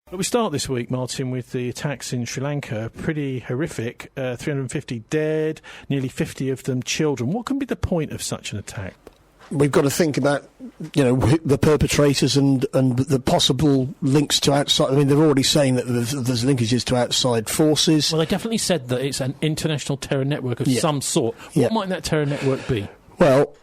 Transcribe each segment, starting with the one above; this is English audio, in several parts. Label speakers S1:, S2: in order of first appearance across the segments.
S1: But we start this week, Martin, with the attacks in Sri Lanka. Pretty horrific. 350 dead, nearly 50 of them children. What can be the point of such an attack?
S2: We've got to think about, the perpetrators and the possible links to outside. I mean, they're already saying that there's linkages to outside forces.
S1: Well, they definitely said that it's an international terror network of some sort. What might that terror network be?
S2: Well,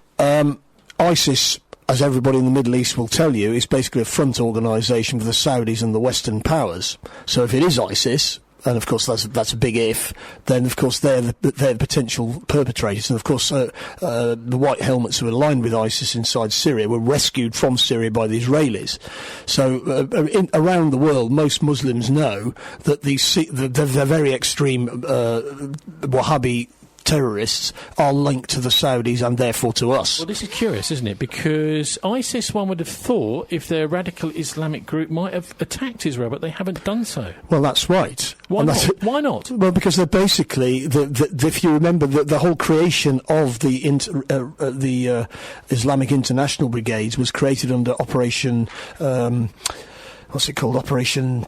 S2: ISIS, as everybody in the Middle East will tell you, is basically a front organisation for the Saudis and the Western powers. So if it is ISIS, and of course that's a big if, then of course they're the potential perpetrators. And of course the white helmets who are aligned with ISIS inside Syria were rescued from Syria by the Israelis. So around the world, most Muslims know that the very extreme Wahhabi terrorists are linked to the Saudis and therefore to us.
S1: Well, this is curious, isn't it? Because ISIS, one would have thought, if they're a radical Islamic group, might have attacked Israel, but they haven't done so.
S2: Well, that's right.
S1: Why not?
S2: Well, because they're basically, if you remember, the whole creation of the Islamic International Brigades was created under Operation, Operation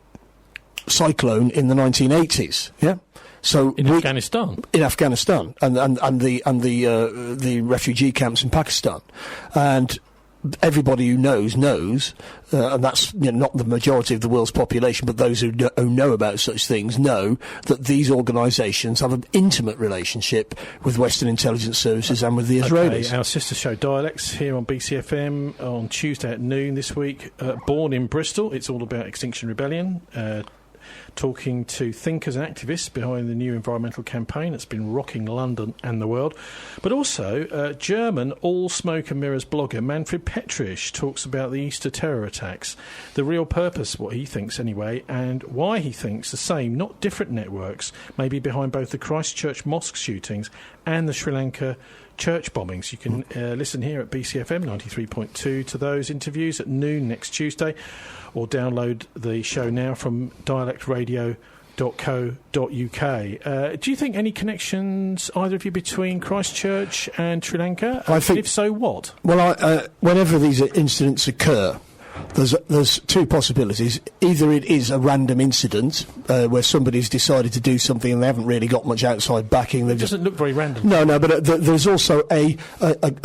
S2: Cyclone in the 1980s, yeah? So
S1: in Afghanistan,
S2: and the refugee camps in Pakistan, and everybody who knows, and that's not the majority of the world's population, but those who know about such things know that these organisations have an intimate relationship with Western intelligence services and with the Israelis.
S1: Okay, our sister show Dialects here on BCFM on Tuesday at noon this week. Born in Bristol, it's all about Extinction Rebellion. Talking to thinkers and activists behind the new environmental campaign that's been rocking London and the world. But also, German all smoke and mirrors blogger Manfred Petritsch talks about the Easter terror attacks, the real purpose, what he thinks anyway, and why he thinks the same, not different networks, may be behind both the Christchurch mosque shootings and the Sri Lanka church bombings. You can listen here at BCFM 93.2 to those interviews at noon next Tuesday, or download the show now from dialectradio.co.uk. Do you think any connections, either of you, between Christchurch and Sri Lanka?
S2: I think,
S1: if so, what?
S2: Well, whenever these incidents occur, there's two possibilities. Either it is a random incident where somebody's decided to do something and they haven't really got much outside backing.
S1: It doesn't look very random.
S2: No, but there's also a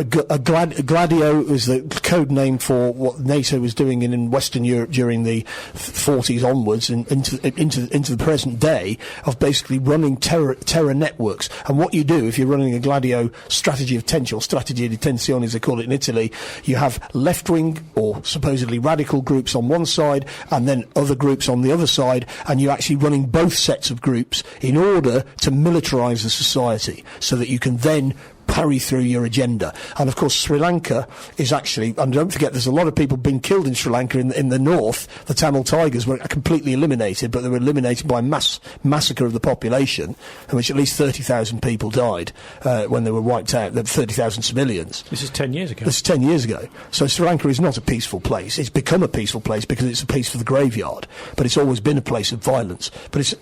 S2: GLADIO is the code name for what NATO was doing in Western Europe during the 40s onwards and into the present day, of basically running terror networks. And what you do if you're running a GLADIO strategy of tension, or strategy di tensione as they call it in Italy, you have left-wing or supposedly radical groups on one side and then other groups on the other side, and you're actually running both sets of groups in order to militarise the society so that you can then parry through your agenda. And of course Sri Lanka is actually, and don't forget there's a lot of people been killed in Sri Lanka in the north. The Tamil Tigers were completely eliminated, but they were eliminated by massacre of the population, in which at least 30,000 people died when they were wiped out. There were 30,000 civilians.
S1: This is 10 years ago.
S2: This is 10 years ago. So Sri Lanka is not a peaceful place. It's become a peaceful place because it's a place for the graveyard, but it's always been a place of violence. But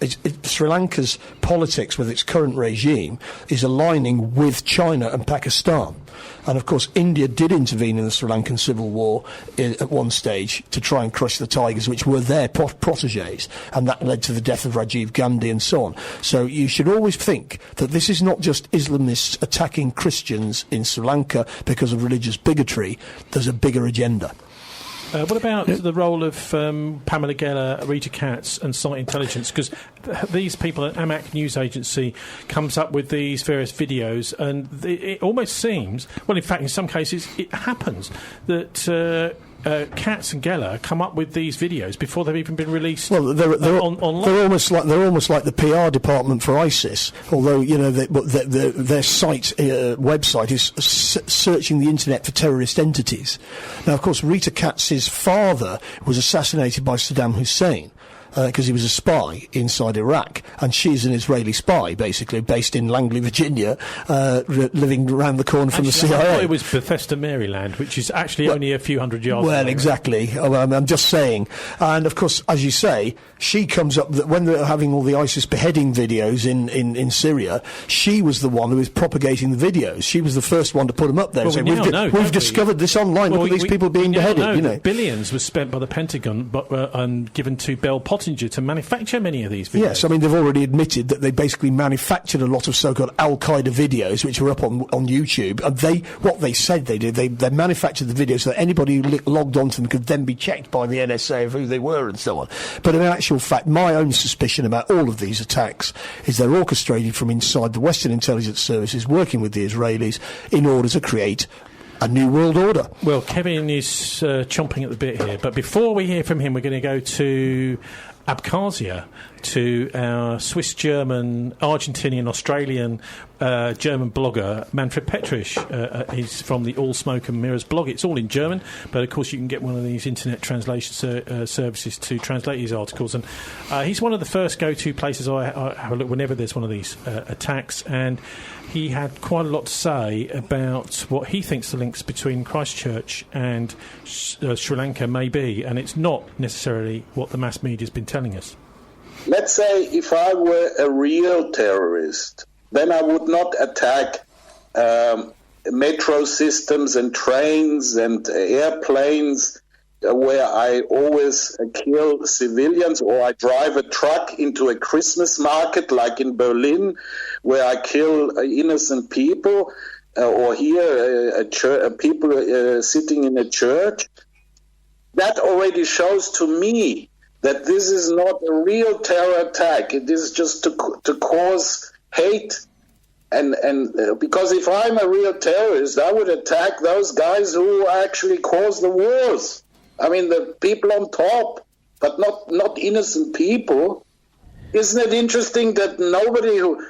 S2: Sri Lanka's politics with its current regime is aligning with China and Pakistan. And of course India did intervene in the Sri Lankan civil war at one stage to try and crush the Tigers, which were their protégés, and that led to the death of Rajiv Gandhi and so on. So you should always think that this is not just Islamists attacking Christians in Sri Lanka because of religious bigotry. There's a bigger agenda.
S1: What about the role of Pamela Geller, Rita Katz and Site Intelligence? Because these people at Amaq News Agency comes up with these various videos, and it almost seems, well, in fact, in some cases, it happens that Katz and Geller come up with these videos before they've even been released.
S2: Well,
S1: online.
S2: They're almost like the PR department for ISIS. Although their site website is searching the internet for terrorist entities. Now, of course, Rita Katz's father was assassinated by Saddam Hussein. Because he was a spy inside Iraq, and she's an Israeli spy, basically, based in Langley, Virginia, living around the corner from the CIA.
S1: I thought it was Bethesda, Maryland, which is actually only a few hundred yards away.
S2: Well, exactly. I'm just saying. And, of course, as you say, she comes up, when they're having all the ISIS beheading videos in Syria, she was the one who was propagating the videos. She was the first one to put them up there.
S1: Well,
S2: and say, we've discovered this online. Look at these people being beheaded.
S1: Billions was spent by the Pentagon and given to Bell Potter Pottinger to manufacture many of these videos.
S2: Yes, I mean, they've already admitted that they basically manufactured a lot of so-called Al-Qaeda videos, which were up on YouTube, and what they said they did, they manufactured the videos so that anybody who logged onto them could then be checked by the NSA of who they were and so on. But in actual fact, my own suspicion about all of these attacks is they're orchestrated from inside the Western intelligence services, working with the Israelis in order to create a new world order.
S1: Well, Kevin is chomping at the bit here, but before we hear from him, we're going to go to Abkhazia, to our Swiss-German, Argentinian, Australian, German blogger, Manfred Petritsch. He's from the All Smoke and Mirrors blog. It's all in German, but of course you can get one of these internet translation services to translate his articles. And he's one of the first go-to places I have a look whenever there's one of these attacks. And he had quite a lot to say about what he thinks the links between Christchurch and Sri Lanka may be, and it's not necessarily what the mass media has been telling us.
S3: Let's say if I were a real terrorist, then I would not attack metro systems and trains and airplanes where I always kill civilians, or I drive a truck into a Christmas market like in Berlin where I kill innocent people, or here people sitting in a church. That already shows to me that this is not a real terror attack. It is just to cause hate. And because if I'm a real terrorist, I would attack those guys who actually cause the wars. I mean, the people on top, but not innocent people. Isn't it interesting that nobody who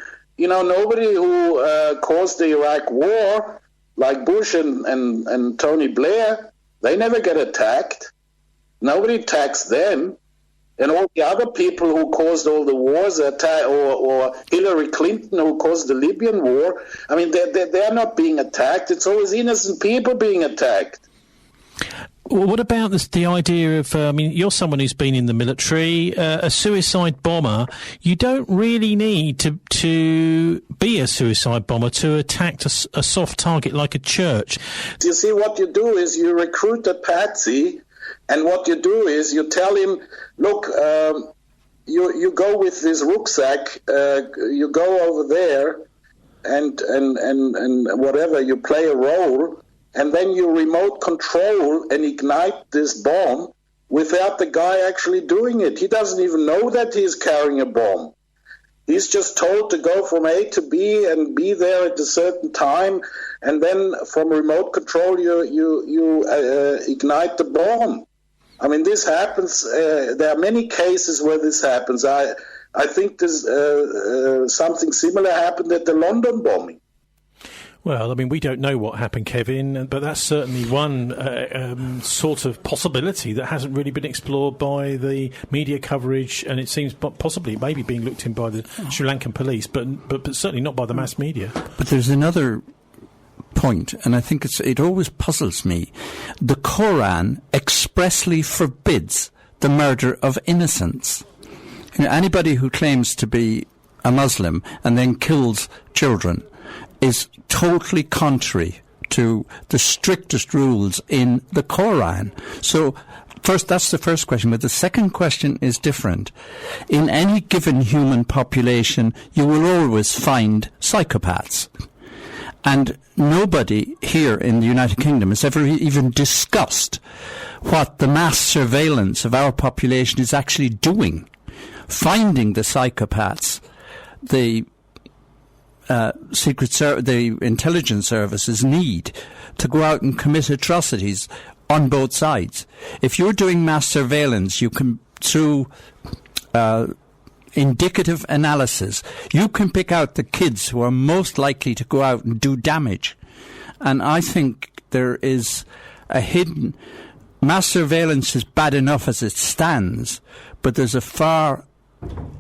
S3: caused the Iraq war, like Bush and Tony Blair, they never get attacked. Nobody attacks them. And all the other people who caused all the wars, or Hillary Clinton who caused the Libyan war, I mean, they're not being attacked. It's always innocent people being attacked.
S1: Well, what about the idea of, you're someone who's been in the military, a suicide bomber. You don't really need to be a suicide bomber to attack a soft target like a church.
S3: You see, what you do is you recruit a patsy, and what you do is you tell him, look, you go with this rucksack, you go over there, and whatever, you play a role, and then you remote control and ignite this bomb without the guy actually doing it. He doesn't even know that he's carrying a bomb. He's just told to go from A to B and be there at a certain time, and then from remote control you ignite the bomb. I mean, this happens. There are many cases where this happens. I think there's something similar happened at the London bombing.
S1: Well, I mean, we don't know what happened, Kevin, but that's certainly one sort of possibility that hasn't really been explored by the media coverage, and it seems possibly maybe being looked in by the Sri Lankan police, but certainly not by the mass media.
S4: But there's another point, and I think it always puzzles me. The Quran expressly forbids the murder of innocents. You know, anybody who claims to be a Muslim and then kills children is totally contrary to the strictest rules in the Quran. So first, that's the first question. But the second question is different. In any given human population, you will always find psychopaths. And nobody here in the United Kingdom has ever even discussed what the mass surveillance of our population is actually doing. Finding the psychopaths, the the intelligence services need to go out and commit atrocities on both sides. If you're doing mass surveillance, you can, through indicative analysis, you can pick out the kids who are most likely to go out and do damage. And I think there is a hidden... Mass surveillance is bad enough as it stands, but there's a far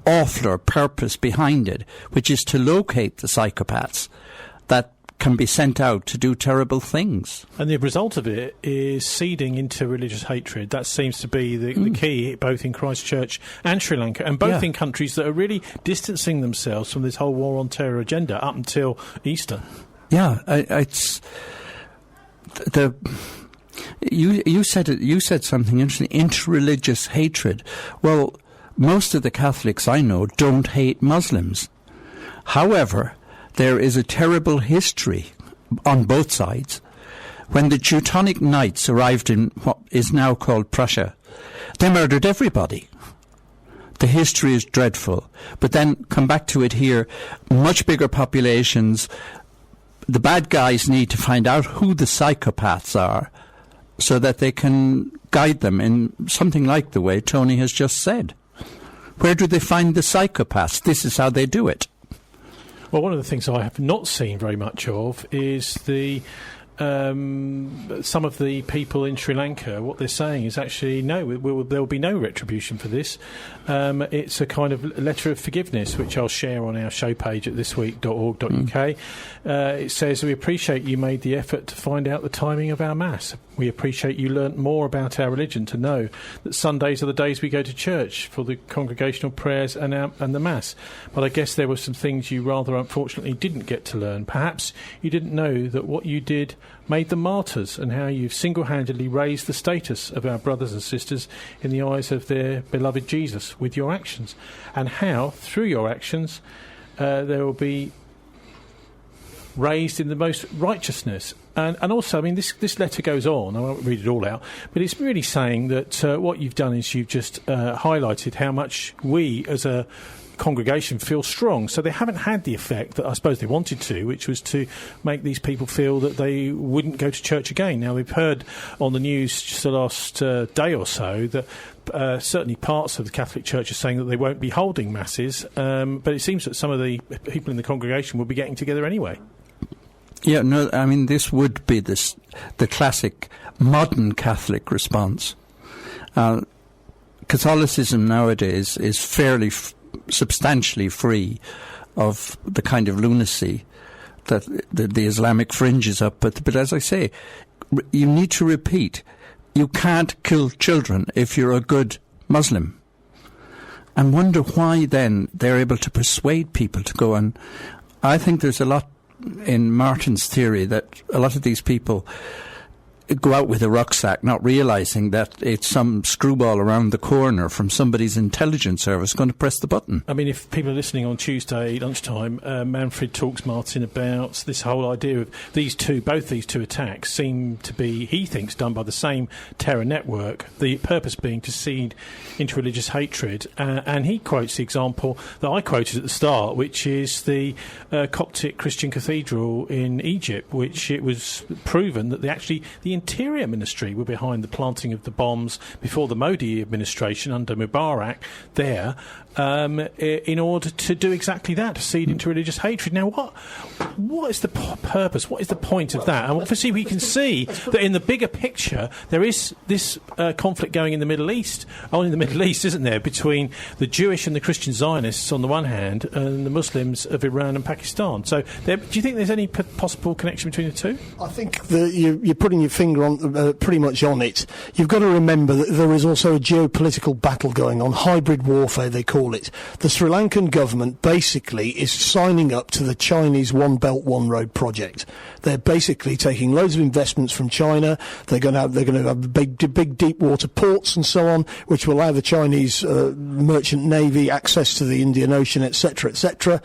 S4: awfuler purpose behind it, which is to locate the psychopaths that can be sent out to do terrible things.
S1: And the result of it is seeding into religious hatred. That seems to be the key, both in Christchurch and Sri Lanka, and both in countries that are really distancing themselves from this whole war on terror agenda up until Easter.
S4: Yeah, it's the... You said something interesting, interreligious hatred. Well, most of the Catholics I know don't hate Muslims. However, there is a terrible history on both sides. When the Teutonic Knights arrived in what is now called Prussia, they murdered everybody. The history is dreadful. But then come back to it here, much bigger populations. The bad guys need to find out who the psychopaths are so that they can guide them in something like the way Tony has just said. Where do they find the psychopaths? This is how they do it.
S1: Well, one of the things I have not seen very much of is the some of the people in Sri Lanka. What they're saying is actually no, there will be no retribution for this. It's a kind of letter of forgiveness, which I'll share on our show page at thisweek.org.uk. It says, we appreciate you made the effort to find out the timing of our Mass. We appreciate you learnt more about our religion to know that Sundays are the days we go to church for the congregational prayers and the Mass. But I guess there were some things you rather unfortunately didn't get to learn. Perhaps you didn't know that what you did made them martyrs, and how you've single-handedly raised the status of our brothers and sisters in the eyes of their beloved Jesus with your actions, and how, through your actions, there will be raised in the most righteousness. And also, I mean, this letter goes on, I won't read it all out, but it's really saying that what you've done is you've just highlighted how much we as a congregation feel strong. So they haven't had the effect that I suppose they wanted to, which was to make these people feel that they wouldn't go to church again. Now, we've heard on the news just the last day or so that certainly parts of the Catholic Church are saying that they won't be holding masses, but it seems that some of the people in the congregation will be getting together anyway.
S4: Yeah, no, I mean, this would be the classic modern Catholic response. Catholicism nowadays is fairly substantially free of the kind of lunacy that the Islamic fringe is up. But as I say, you need to repeat, you can't kill children if you're a good Muslim. And wonder why then they're able to persuade people to go on. I think there's a lot in Martin's theory that a lot of these people go out with a rucksack, not realising that it's some screwball around the corner from somebody's intelligence service going to press the button.
S1: I mean, if people are listening on Tuesday lunchtime, Manfred talks, Martin, about this whole idea of both these two attacks seem to be, he thinks, done by the same terror network, the purpose being to seed interreligious hatred. And he quotes the example that I quoted at the start, which is the Coptic Christian cathedral in Egypt, which it was proven that the Interior Ministry were behind the planting of the bombs before the Modi administration under Mubarak there, in order to do exactly that, to seed into religious hatred. Now, what is the purpose? What is the point of that? And obviously we can see that in the bigger picture there is this conflict going in the Middle East. In the Middle East, isn't there, between the Jewish and the Christian Zionists on the one hand and the Muslims of Iran and Pakistan. So do you think there's any possible connection between the two?
S2: I think that you're putting your finger on pretty much on it. You've got to remember that there is also a geopolitical battle going on, hybrid warfare they call it. The Sri Lankan government basically is signing up to the Chinese One Belt One Road project. They're basically taking loads of investments from China. They're going to have big deep water ports and so on, which will allow the Chinese merchant navy access to the Indian Ocean, etc., etc.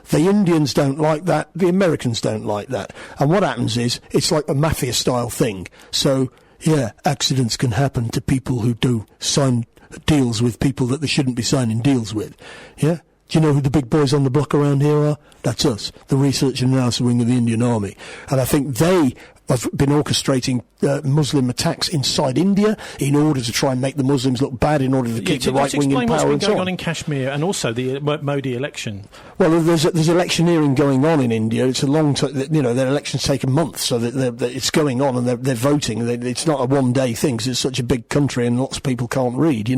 S2: The Indians don't like that. The Americans don't like that. And what happens is it's like a mafia style thing. So yeah, accidents can happen to people who do sign deals with people that they shouldn't be signing deals with. Yeah? Do you know who the big boys on the block around here are? That's us, the Research and Analysis Wing of the Indian Army. And I think they have been orchestrating Muslim attacks inside India in order to try and make the Muslims look bad, in order to keep the right wing in power and so on.
S1: Explain what's been going on in Kashmir and also the Modi election.
S2: Well, there's electioneering going on in India. It's a long time. Their elections take a month, so that it's going on and they're voting. It's not a one-day thing because it's such a big country and lots of people can't read,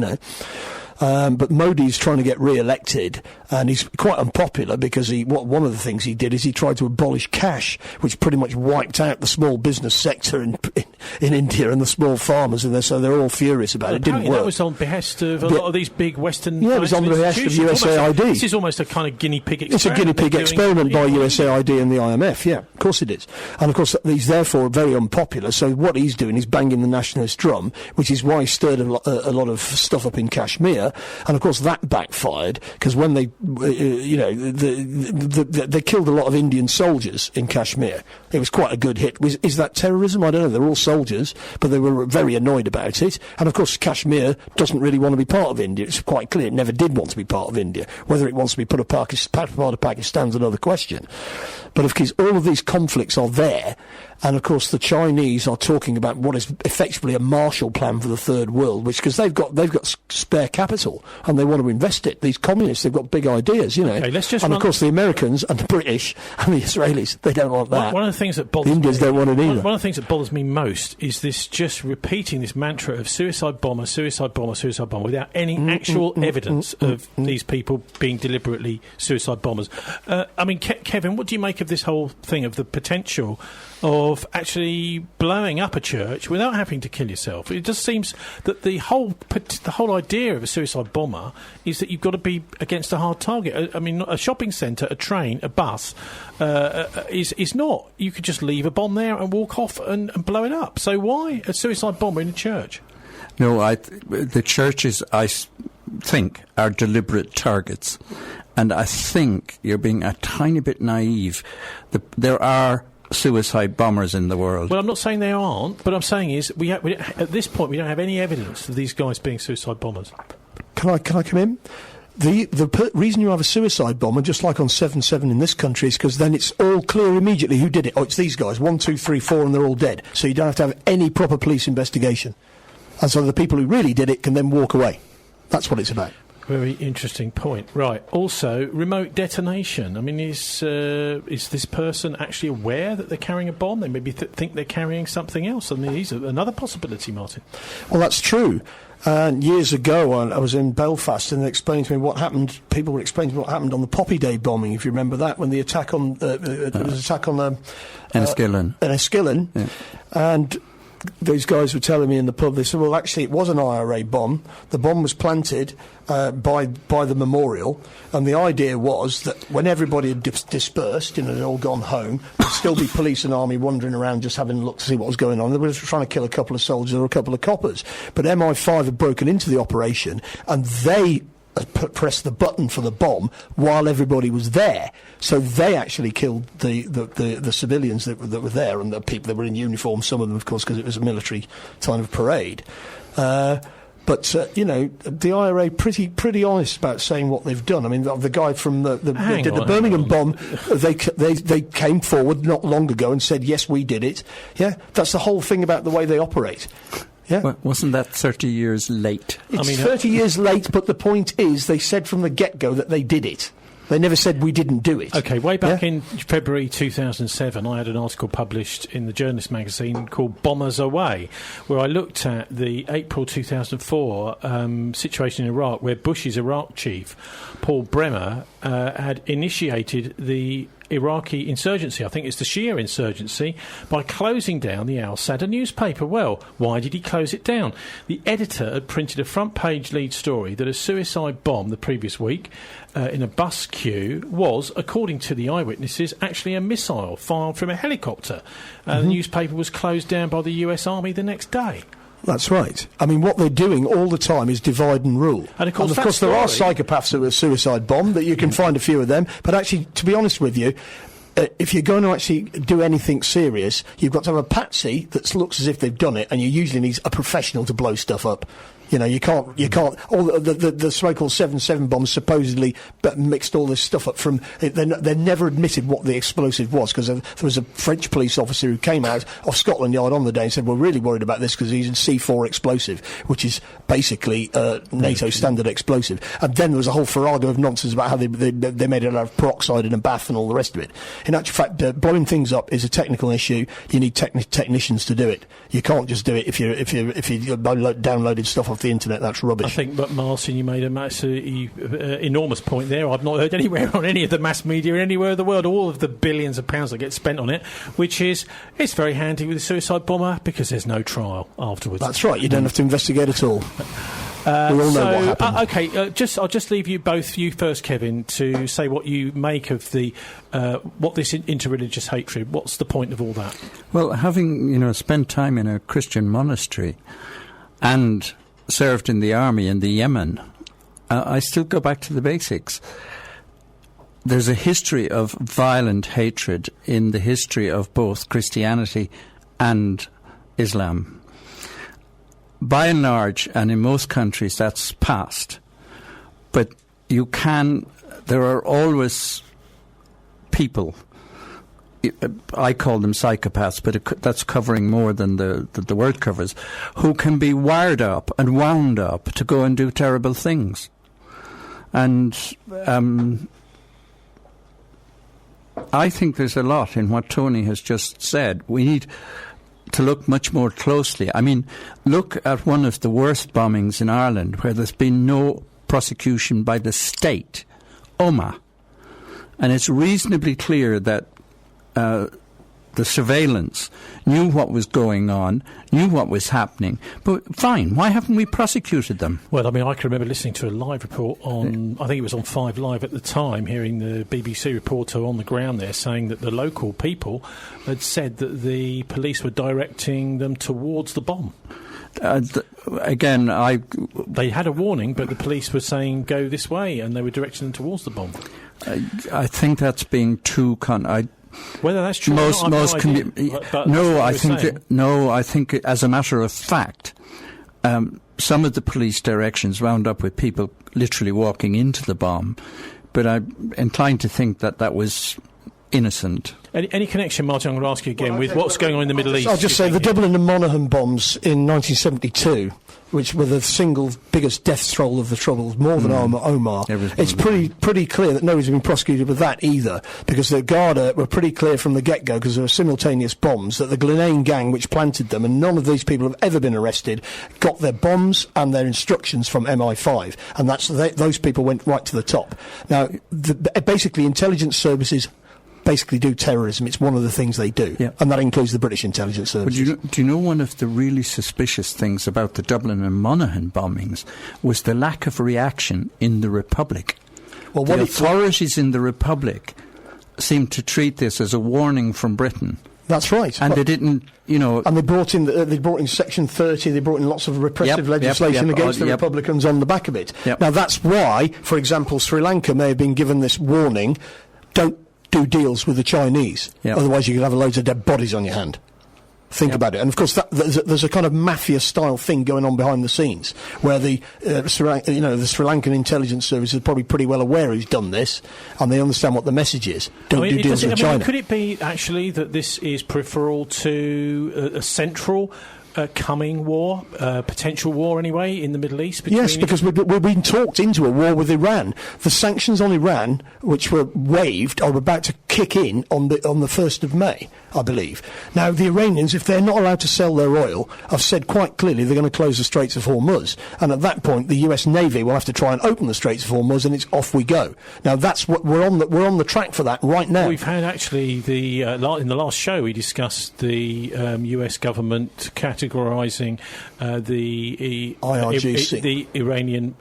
S2: But Modi's trying to get re-elected, and he's quite unpopular because one of the things he did is he tried to abolish cash, which pretty much wiped out the small business sector in India and the small farmers, and so they're all furious about it. It didn't work.
S1: That was on behest of a lot of these big Western.
S2: Yeah, it was on the behest of USAID.
S1: This is almost a kind of guinea pig experiment.
S2: It's a guinea pig experiment by USAID and the IMF. Yeah, of course it is. And of course he's therefore very unpopular. So what he's doing is banging the nationalist drum, which is why he stirred a lot of stuff up in Kashmir. Kashmir, and of course that backfired, because when they, they killed a lot of Indian soldiers in Kashmir. It was quite a good hit. Is that terrorism? I don't know. They're all soldiers, but they were very annoyed about it. And of course Kashmir doesn't really want to be part of India. It's quite clear it never did want to be part of India. Whether it wants to be part of Pakistan is another question. But of course all of these conflicts are there, and of course the Chinese are talking about what is effectively a Marshall Plan for the Third World, which, because they've got spare capital and they want to invest it. These communists, they've got big ideas,
S1: Okay,
S2: and of course the Americans and the British and the Israelis, they don't want that.
S1: One of the things that bothers
S2: the Indians don't want it either.
S1: One of the things that bothers me most is this just repeating this mantra of suicide bomber, without any actual evidence of these people being deliberately suicide bombers. Kevin, what do you make of this whole thing of the potential of actually blowing up a church without having to kill yourself? It just seems that the whole idea of a suicide bomber is that you've got to be against a hard target. A shopping centre, a train, a bus is not. You could just leave a bomb there and walk off and blow it up. So why a suicide bomber in a church?
S4: No, the churches, I think, are deliberate targets. And I think you're being a tiny bit naive. There are suicide bombers in the world.
S1: Well, I'm not saying they aren't, but I'm saying is at this point we don't have any evidence of these guys being suicide bombers.
S2: Can I come in? The reason you have a suicide bomber, just like on 7/7 in this country, is because then it's all clear immediately who did it. Oh, it's these guys, 1, 2, 3, 4, and they're all dead. So you don't have to have any proper police investigation. And so the people who really did it can then walk away. That's what it's about.
S1: Very interesting point. Right. Also, remote detonation. Is this person actually aware that they're carrying a bomb? They maybe think they're carrying something else. He's another possibility, Martin.
S2: Well, that's true. And years ago, I was in Belfast, and they explained to me what happened. People were explaining to me what happened on the Poppy Day bombing, if you remember that, when the attack on Enniskillen,
S4: yeah.
S2: And these guys were telling me in the pub, they said, well, actually, it was an IRA bomb. The bomb was planted by the memorial, and the idea was that when everybody had dispersed, they'd all gone home, there'd still be police and army wandering around just having a look to see what was going on. They were trying to kill a couple of soldiers or a couple of coppers. But MI5 had broken into the operation, and they pressed the button for the bomb while everybody was there. So they actually killed the civilians that were there, and the people that were in uniform, some of them, of course, because it was a military kind of parade. But the IRA pretty honest about saying what they've done. The guy from the Birmingham bomb, they came forward not long ago and said, yes, we did it. Yeah, that's the whole thing about the way they operate. Yeah.
S4: Well, wasn't that 30 years late?
S2: It's 30 years late, but the point is they said from the get-go that they did it. They never said we didn't do it.
S1: OK, way back in February 2007, I had an article published in the Journalist magazine called Bombers Away, where I looked at the April 2004 situation in Iraq, where Bush's Iraq chief, Paul Bremer, had initiated the Iraqi insurgency, I think it's the Shia insurgency, by closing down the Al-Sadr newspaper. Well, why did he close it down? The editor had printed a front-page lead story that a suicide bomb the previous week in a bus queue was, according to the eyewitnesses, actually a missile fired from a helicopter. The newspaper was closed down by the US Army the next day.
S2: That's right. What they're doing all the time is divide and rule.
S1: And of course
S2: there are psychopaths who are suicide bombed, that you can find a few of them. But actually, to be honest with you, if you're going to actually do anything serious, you've got to have a patsy that looks as if they've done it, and you usually need a professional to blow stuff up. You can't. All the so-called 7/7 bombs supposedly mixed all this stuff up from. They never admitted what the explosive was, because there was a French police officer who came out of Scotland Yard on the day and said, "We're really worried about this because he's in C4 explosive, which is basically NATO standard explosive." And then there was a whole farrago of nonsense about how they made it out of peroxide in a bath and all the rest of it. In actual fact, blowing things up is a technical issue. You need technicians to do it. You can't just do it if you downloaded stuff off the internet. That's rubbish.
S1: I think, but Martin, you made a enormous point there. I've not heard anywhere on any of the mass media anywhere in the world all of the billions of pounds that get spent on it, which is, it's very handy with a suicide bomber because there's no trial afterwards.
S2: That's right. You don't have to investigate at all. We all know what happened.
S1: I'll just leave you both, you first, Kevin, to say what you make of the what this interreligious hatred. What's the point of all that?
S4: Well, having spent time in a Christian monastery and served in the army in the Yemen, I still go back to the basics. There's a history of violent hatred in the history of both Christianity and Islam. By and large, and in most countries, that's past. But there are always people, I call them psychopaths, but that's covering more than the word covers, who can be wired up and wound up to go and do terrible things. And I think there's a lot in what Tony has just said. We need to look much more closely. I mean, look at one of the worst bombings in Ireland where there's been no prosecution by the state, Omagh. And it's reasonably clear that the surveillance knew what was going on, knew what was happening. But fine, why haven't we prosecuted them?
S1: Well, I mean, I can remember listening to a live report on, I think it was on 5 Live at the time, hearing the BBC reporter on the ground there saying that the local people had said that the police were directing them towards the bomb. They had a warning, but the police were saying, go this way, and they were directing them towards the bomb.
S4: I think that's being too...
S1: Whether that's true or not,
S4: I think as a matter of fact, some of the police directions wound up with people literally walking into the bomb, but I'm inclined to think that was innocent.
S1: Any connection, Martin, I'm going to ask you again, with what's going on in the Middle East?
S2: I'll just say the Dublin and Monaghan bombs in 1972, which were the single biggest death toll of the Troubles, more than Omagh. It's pretty clear that nobody's been prosecuted with that either, because the Garda were pretty clear from the get-go, because there were simultaneous bombs, that the Glenane gang which planted them, and none of these people have ever been arrested, got their bombs and their instructions from MI5, and those people went right to the top. Now, basically, intelligence services basically do terrorism. It's one of the things they do, and that includes the British intelligence services.
S4: Do you know one of the really suspicious things about the Dublin and Monaghan bombings was the lack of reaction in the Republic? Well, the authorities in the Republic seemed to treat this as a warning from Britain.
S2: That's right.
S4: And they didn't,
S2: And they brought in Section 30, they brought in lots of repressive legislation against the Republicans on the back of it. Now, that's why, for example, Sri Lanka may have been given this warning, don't do deals with the Chinese. Otherwise you could have loads of dead bodies on your hand. Think about it. And of course there's a kind of mafia style thing going on behind the scenes where the Sri Lankan intelligence service is probably pretty well aware who's done this, and they understand what the message is. Don't do deals with China.
S1: Could it be actually that this is peripheral to a central coming war, potential war anyway, in the Middle East?
S2: Yes, because we've been talked into a war with Iran. The sanctions on Iran, which were waived, are about to kick in on the 1st of May, I believe. Now, the Iranians, if they're not allowed to sell their oil, have said quite clearly they're going to close the Straits of Hormuz. And at that point, the US Navy will have to try and open the Straits of Hormuz, and it's off we go. Now, that's what we're on the track for that right now.
S1: We've had actually in the last show we discussed the US government categorising the
S2: IRGC,
S1: the Iranian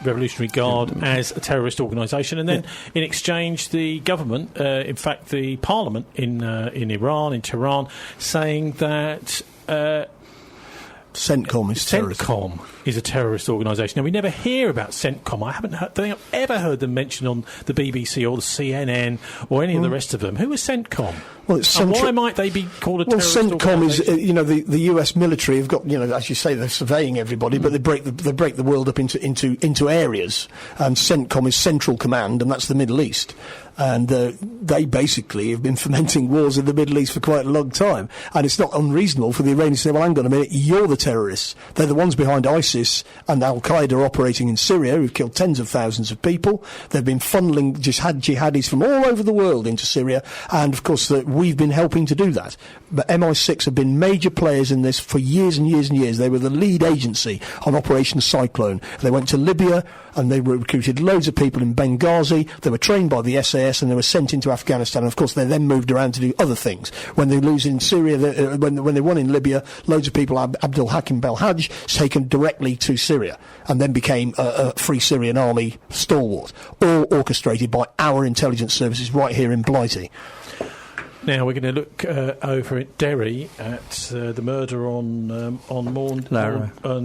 S1: Revolutionary Guard, as a terrorist organisation, and then in exchange the government, in fact the parliament in Iran, in Tehran, saying that
S2: CENTCOM is terrorist.
S1: CENTCOM is a terrorist organisation. Now, we never hear about CENTCOM. I don't think I've ever heard them mentioned on the BBC or the CNN or any of the rest of them. Who is CENTCOM? Well, and why might they be called a terrorist
S2: CENTCOM is, the US military have got, as you say, they're surveying everybody, but they break the world up into areas. And CENTCOM is Central Command, and that's the Middle East. And they basically have been fomenting wars in the Middle East for quite a long time. And it's not unreasonable for the Iranians to say, well, hang on a minute, you're the terrorists. They're the ones behind ISIS and Al-Qaeda operating in Syria, who've killed tens of thousands of people. They've been funneling jihadis from all over the world into Syria. And, of course, we've been helping to do that. But MI6 have been major players in this for years and years and years. They were the lead agency on Operation Cyclone. They went to Libya and they recruited loads of people in Benghazi. They were trained by the SAS and they were sent into Afghanistan. And of course, they then moved around to do other things. When they lose in Syria, when they won in Libya, loads of people, Abdul Hakim Belhaj, taken directly to Syria and then became a Free Syrian Army stalwart, all orchestrated by our intelligence services right here in Blighty.
S1: Now we're going to look over at Derry at the murder on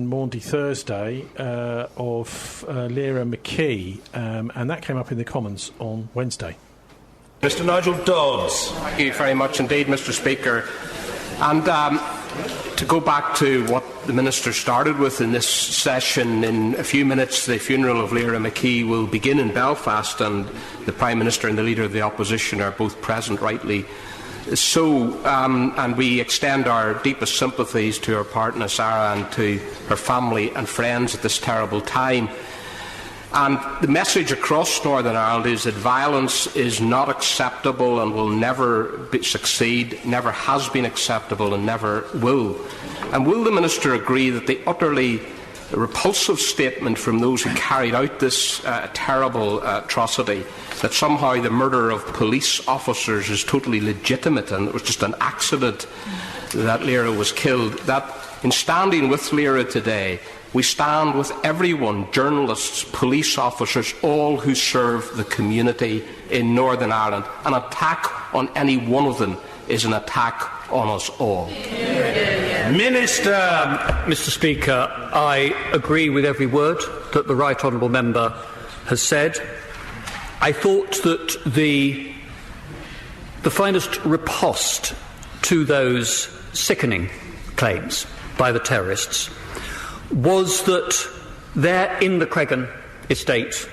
S1: Maundy Thursday of Lyra McKee, and that came up in the Commons on Wednesday.
S5: Mr. Nigel Dodds.
S6: Thank you very much indeed, Mr. Speaker. And to go back to what the Minister started with in this session, in a few minutes the funeral of Lyra McKee will begin in Belfast, and the Prime Minister and the Leader of the Opposition are both present, rightly so, and we extend our deepest sympathies to her partner Sarah and to her family and friends at this terrible time. And the message across Northern Ireland is that violence is not acceptable and will never succeed, never has been acceptable and never will. And will the Minister agree that the utterly repulsive statement from those who carried out this terrible atrocity, that somehow the murder of police officers is totally legitimate and it was just an accident that Lyra was killed, that in standing with Lyra today, we stand with everyone, journalists, police officers, all who serve the community in Northern Ireland. An attack on any one of them is an attack on us all.
S5: Minister.
S7: Mr. Speaker, I agree with every word that the Right Honourable Member has said. I thought that the finest riposte to those sickening claims by the terrorists was that there in the Cregan estate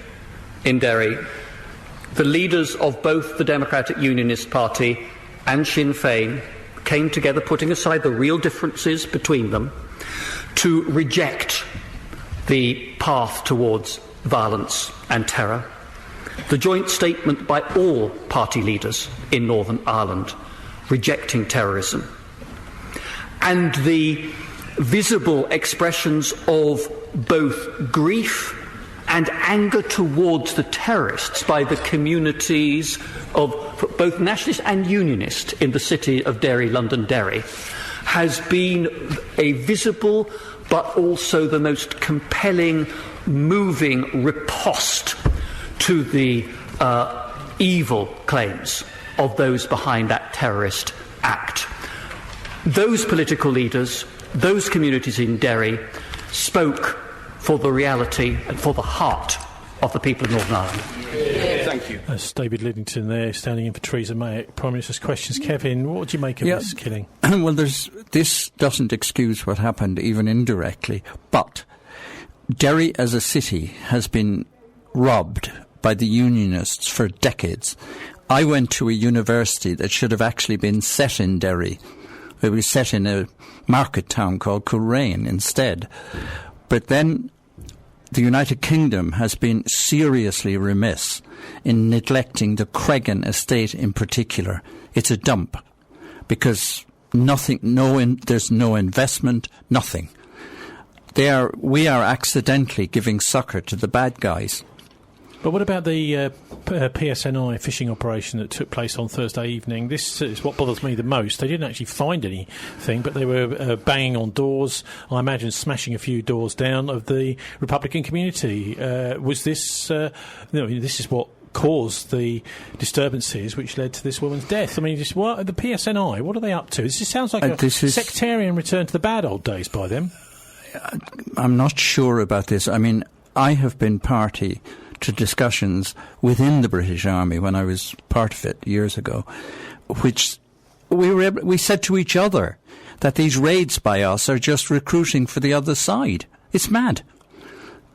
S7: in Derry, the leaders of both the Democratic Unionist Party and Sinn Féin came together, putting aside the real differences between them, to reject the path towards violence and terror. The joint statement by all party leaders in Northern Ireland rejecting terrorism, and the visible expressions of both grief and anger towards the terrorists by the communities of both nationalist and unionist in the city of Derry, London Derry, has been a visible but also the most compelling, moving riposte to the evil claims of those behind that terrorist act. Those political leaders, those communities in Derry, spoke for the reality and for the heart of the people of Northern Ireland.
S5: Thank you.
S1: That's David Lidington there, standing in for Theresa May at Prime Minister's Questions. Kevin, what do you make of this killing?
S4: Well, this doesn't excuse what happened, even indirectly, but Derry as a city has been robbed by the Unionists for decades. I went to a university that should have actually been set in Derry. It was set in a market town called Coleraine instead. But then the United Kingdom has been seriously remiss in neglecting the Cregan estate in particular. It's a dump because there's no investment, nothing. We are accidentally giving succor to the bad guys.
S1: But what about the PSNI fishing operation that took place on Thursday evening? This is what bothers me the most. They didn't actually find anything, but they were banging on doors, I imagine smashing a few doors down of the Republican community. Was this, this is what caused the disturbances which led to this woman's death? I mean, the PSNI, what are they up to? This sounds like a sectarian return to the bad old days by them.
S4: I'm not sure about this. I mean, I have been party to discussions within the British Army when I was part of it years ago, which we said to each other that these raids by us are just recruiting for the other side. It's mad.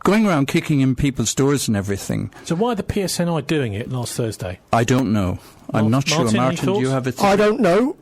S4: Going around kicking in people's doors and everything.
S1: So why are the PSNI doing it last Thursday?
S4: I don't know. I'm not sure. Martin, do you have a theory?
S2: I don't know.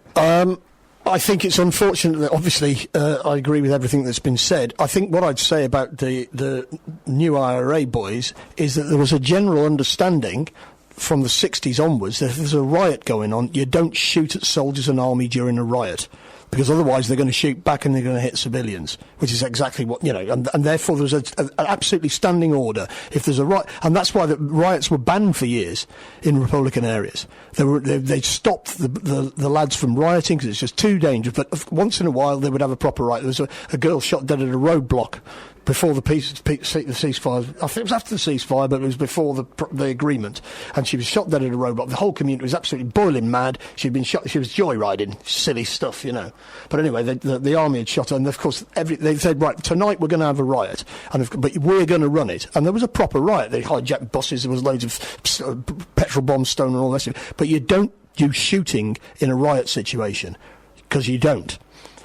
S2: I think it's unfortunate that, obviously, I agree with everything that's been said. I think what I'd say about the new IRA boys is that there was a general understanding from the 60s onwards that if there's a riot going on, you don't shoot at soldiers and army during a riot, because otherwise they're going to shoot back and they're going to hit civilians, which is exactly what, and therefore there's an absolutely standing order if there's a riot. And that's why the riots were banned for years in Republican areas. They stopped the lads from rioting because it's just too dangerous. But once in a while they would have a proper riot. There was a girl shot dead at a roadblock before the ceasefire. I think it was after the ceasefire, but it was before the agreement. And she was shot dead in a robot. The whole community was absolutely boiling mad. She'd been shot. She was joyriding, silly stuff, you know. But anyway, the army had shot her, and of course, they said, right, tonight we're going to have a riot, but we're going to run it. And there was a proper riot. They hijacked buses. There was loads of petrol bombs stolen and all that stuff. But you don't do shooting in a riot situation, because you don't.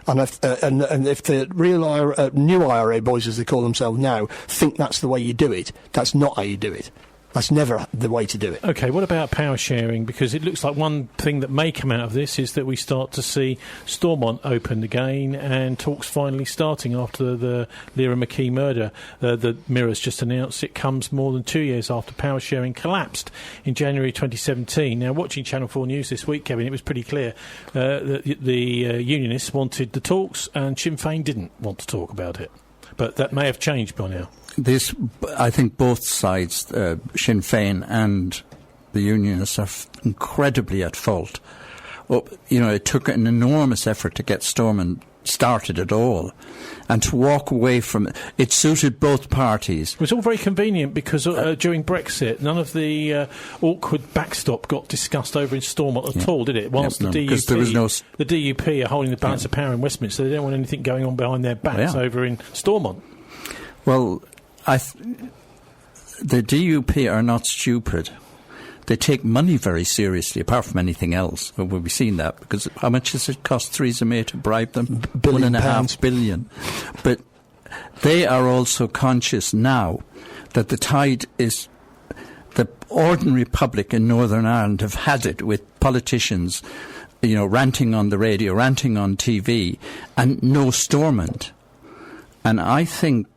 S2: And if the real new IRA boys, as they call themselves now, think that's the way you do it, that's not how you do it. That's never the way to do it.
S1: OK, what about power sharing? Because it looks like one thing that may come out of this is that we start to see Stormont opened again and talks finally starting after the Lyra McKee murder. The Mirror's just announced it comes more than 2 years after power sharing collapsed in January 2017. Now, watching Channel 4 News this week, Kevin, it was pretty clear that the Unionists wanted the talks and Sinn Féin didn't want to talk about it. But that may have changed by now.
S4: I think both sides, Sinn Féin and the Unionists, are incredibly at fault. Well, it took an enormous effort to get Stormont started at all, and to walk away from it. It suited both parties.
S1: It was all very convenient because during Brexit, none of the awkward backstop got discussed over in Stormont at all, did it? Whilst the DUP are holding the balance of power in Westminster, they don't want anything going on behind their backs over in Stormont.
S4: Well, the DUP are not stupid. They take money very seriously, apart from anything else. Well, we've seen that, because how much does it cost Theresa May to bribe them? £1.5 billion. But they are also conscious now that the tide is... The ordinary public in Northern Ireland have had it with politicians, ranting on the radio, ranting on TV, and no Stormont. And I think...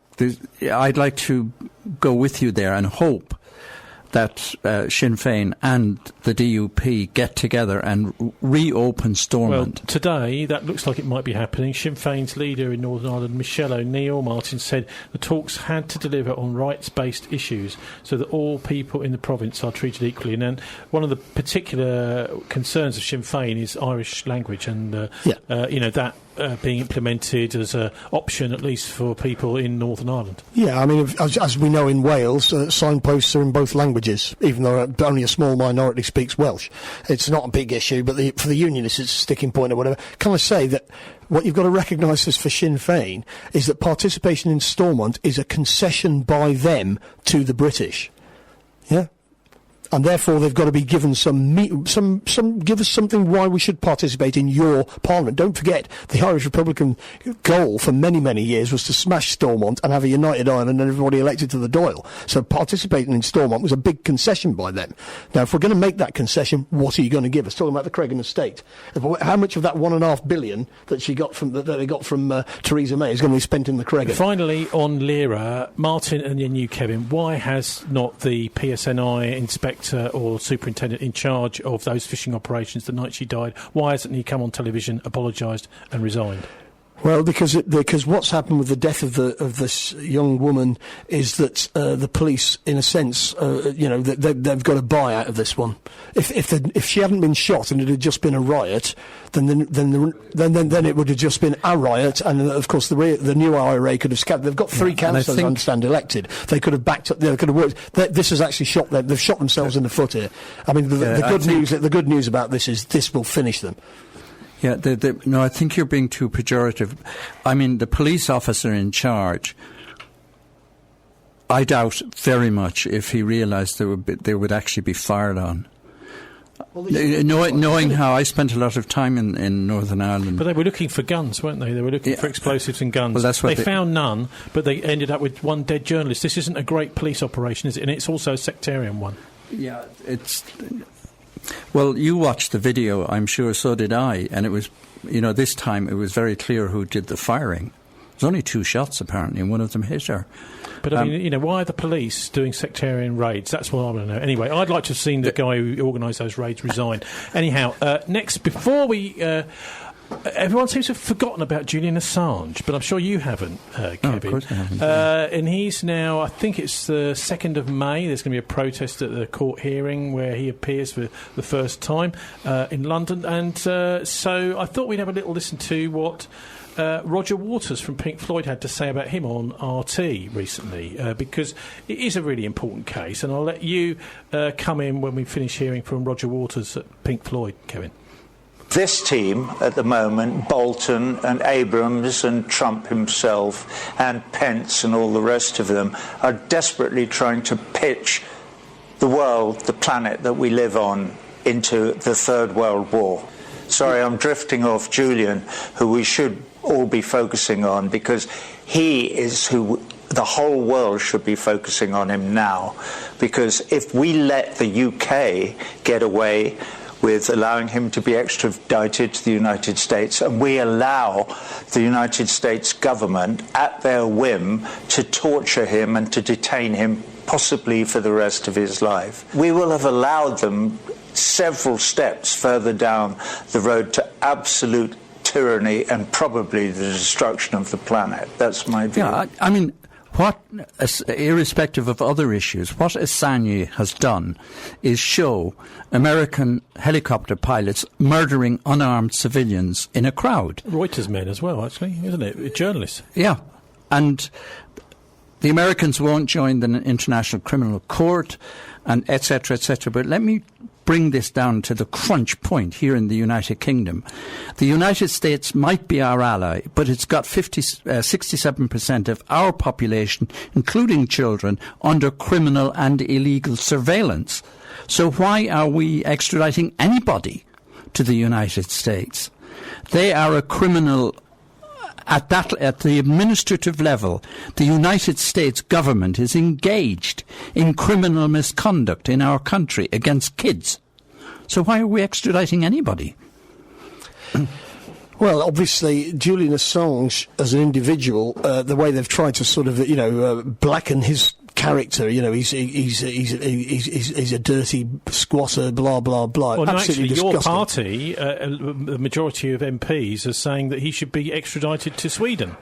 S4: I'd like to go with you there and hope that Sinn Féin and the DUP get together and reopen Stormont.
S1: Well, today, that looks like it might be happening. Sinn Féin's leader in Northern Ireland, Michelle O'Neill Martin, said the talks had to deliver on rights-based issues so that all people in the province are treated equally. And then one of the particular concerns of Sinn Féin is Irish language and, that being implemented as an option, at least for people in Northern Ireland. Yeah, I mean,
S2: as we know in Wales, signposts are in both languages, even though only a small minority speaks Welsh. It's not a big issue, but for the Unionists it's a sticking point or whatever. Can I say that what you've got to recognise for Sinn Féin is that participation in Stormont is a concession by them to the British. Yeah? And therefore they've got to be given give us something why we should participate in your parliament. Don't forget, the Irish Republican goal for many, many years was to smash Stormont and have a united Ireland and everybody elected to the Dáil. So participating in Stormont was a big concession by them. Now, if we're going to make that concession, what are you going to give us? Talking about the Cregan estate. How much of that £1.5 billion that they got from Theresa May is going to be spent in the Cregan?
S1: Finally, on Lyra, Martin and then you, Kevin, why has not the PSNI inspector or superintendent in charge of those fishing operations the night she died, why hasn't he come on television, apologised and resigned?
S2: Well, because what's happened with the death of this young woman is that the police, in a sense, they've got a buy out of this one. If she hadn't been shot and it had just been a riot, then it would have just been a riot, and of course the new IRA could have scattered. They've got three councillors, I understand, elected. They could have backed up. They could have worked. This has actually shot them. They've shot themselves in the foot here. I mean, the good news about this is this will finish them.
S4: Yeah, no, I think you're being too pejorative. I mean, the police officer in charge, I doubt very much if he realised they would actually be fired on. Well, knowing how I spent a lot of time in Northern Ireland.
S1: But they were looking for guns, weren't they? They were looking for explosives and guns.
S4: Well, that's what
S1: they found none, but they ended up with one dead journalist. This isn't a great police operation, is it? And it's also a sectarian one.
S4: Yeah, it's... Well, you watched the video, I'm sure, so did I, and it was, this time it was very clear who did the firing. There's only 2 shots, apparently, and one of them hit her.
S1: But, I mean, why are the police doing sectarian raids? That's what I want to know. Anyway, I'd like to have seen the guy who organised those raids resign. Anyhow, next, before we... everyone seems to have forgotten about Julian Assange, but I'm sure you haven't, Kevin.
S4: Oh, of course I haven't.
S1: And he's now, I think it's the 2nd of May, there's going to be a protest at the court hearing where he appears for the first time in London. And so I thought we'd have a little listen to what Roger Waters from Pink Floyd had to say about him on RT recently, because it is a really important case, and I'll let you come in when we finish hearing from Roger Waters at Pink Floyd, Kevin.
S8: This team at the moment, Bolton and Abrams and Trump himself and Pence and all the rest of them, are desperately trying to pitch the world, the planet that we live on, into the Third World War. Sorry, I'm drifting off Julian, who we should all be focusing on, because he is who the whole world should be focusing on him now. Because if we let the UK get away with allowing him to be extradited to the United States, and we allow the United States government at their whim to torture him and to detain him possibly for the rest of his life, we will have allowed them several steps further down the road to absolute tyranny and probably the destruction of the planet. That's my view.
S4: Yeah, I mean, what, irrespective of other issues, what Assange has done is show American helicopter pilots murdering unarmed civilians in a crowd.
S1: Reuters men as well, actually, isn't it? Journalists.
S4: Yeah, and the Americans won't join the International Criminal Court, and etc., etc. But let me bring this down to the crunch point here in the United Kingdom. The United States might be our ally, but it's got 67% of our population, including children, under criminal and illegal surveillance. So why are we extraditing anybody to the United States? They are a criminal. At the administrative level, the United States government is engaged in criminal misconduct in our country against kids. So why are we extraditing anybody?
S2: Well, obviously, Julian Assange, as an individual, the way they've tried to sort of, blacken his character, he's a dirty squatter, blah blah blah.
S1: Well,
S2: absolutely
S1: actually,
S2: disgusting.
S1: your party, the majority of MPs, are saying that he should be extradited to Sweden.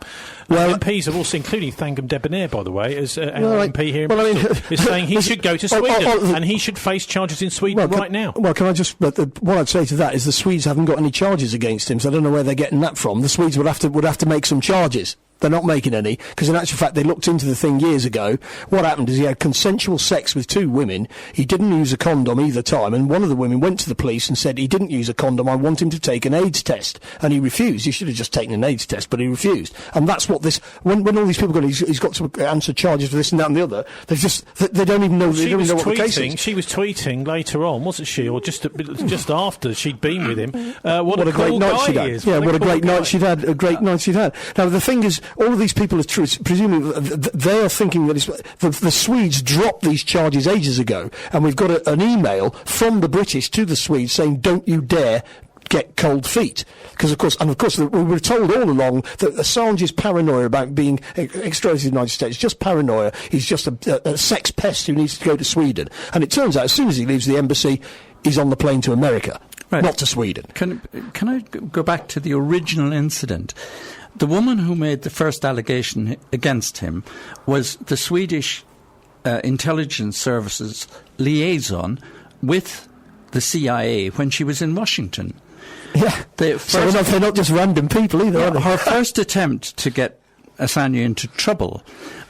S1: Well, MPs are also, including Thangam Debonair, by the way, as our MP here in Bristol, is saying he should go to Sweden and he should face charges in Sweden right now.
S2: Well, can I just? What I'd say to that is the Swedes haven't got any charges against him, so I don't know where they're getting that from. The Swedes would have to make some charges. They're not making any, because in actual fact they looked into the thing years ago. What happened is he had consensual sex with 2 women. He didn't use a condom either time, and one of the women went to the police and said he didn't use a condom, I want him to take an AIDS test. And he refused. He should have just taken an AIDS test, but he refused. And that's what this, when all these people he's got to answer charges for this and that and the other, they don't even know, what the case is.
S1: She was tweeting later on, wasn't she, or just after she'd been with him, what a great night she'd had.
S2: Yeah, what a great night she'd had. A great night she'd had. Now, the thing is, all of these people are presumably they are thinking that the Swedes dropped these charges ages ago, and we've got an email from the British to the Swedes saying, "Don't you dare get cold feet," because of course we were told all along that Assange's paranoia about being extradited to the United States is just paranoia. He's just a sex pest who needs to go to Sweden, and it turns out as soon as he leaves the embassy, he's on the plane to America, not to Sweden.
S4: Can I go back to the original incident? The woman who made the first allegation against him was the Swedish intelligence services liaison with the CIA when she was in Washington.
S2: Yeah, so they're not just random people either, are they?
S4: Her first attempt to get Assange into trouble